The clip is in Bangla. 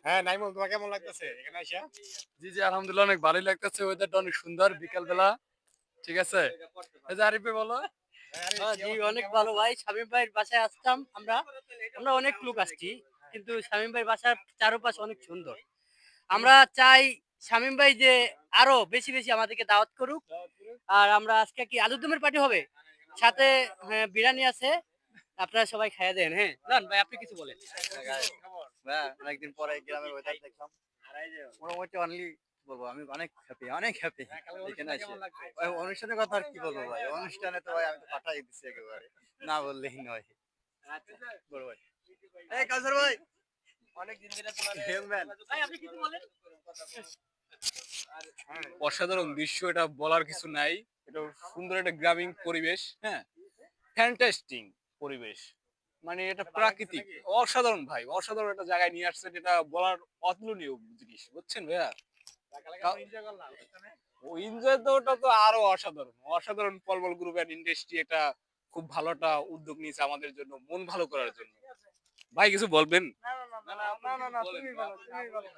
হ্যাঁ নাইমুল, তোমার কেমন লাগতেছে এখানে আইসা? জি, জি, আলহামদুলিল্লাহ অনেক ভালোই লাগতেছে। ওয়েদারটা অনেক সুন্দর বিকাল বেলা। ঠিক আছে? এই যে আরিফ ভাই বলো। হ্যাঁ, আরে কি জি, অবস্থা, অনেক কেমন ভালো আছো? ভাই। শামীম ভাইয়ের বাসায় আসতাম আমরা। আমরা অনেক লোক আসছি। কিন্তু শামীম ভাইয়ের বাসার চারপাশ অনেক সুন্দর। আমরা চাই শামীম ভাই যে আরো বেশি বেশি আমাদেরকে দাওয়াত করুক। আর আমরা আজকে কি আলুর দমের পার্টি হবে? সাথে হ্যাঁ, বিরিয়ানি আছে। আপনারা সবাই খাইয়া দেন, হ্যাঁ? না ভাই আপনি কিছু বলেন। হ্যাঁ, অনেকদিন পরে গ্রামের ওয়েদার দেখলাম। মোটামুটি অনলি বলবো আমি অনেক হ্যাপি, অনেক হ্যাপি এখানে এসে। ভাই অনুষ্ঠানের কথা আর কি বলবো ভাই, অনুষ্ঠানে তো ভাই আমি তো পাঠাই দিচ্ছি একেবারে, না বললেই নয়। বড় ভাই, এই কাউসার ভাই, অনেকদিন ধরে তোমার হেলম্যান ভাই আপনি কিছু বলেন। অসাধারণ দৃশ্য, এটা বলার কিছু নাই। এটা সুন্দর একটা গ্রামীণ পরিবেশ, হ্যাঁ, ফ্যান্টাস্টিং পরিবেশ। মানে এটা প্রাকৃতিক, অসাধারণ ভাই, অসাধারণ একটা জায়গায় নিয়ে আসছে, যেটা বলার অতুলনীয় জিনিস, বুঝছেন ভাইয়া? ও এনজয় তো, ওটা তো আরো অসাধারণ অসাধারণ। পলবল গ্রুপ এন্ড ইন্ডাস্ট্রি একটা খুব ভালো একটা উদ্যোগ নিয়েছে আমাদের জন্য, মন ভালো করার জন্য। ভাই কিছু বলবেন? না না না না না, তুমি বলো, তুমি বলো।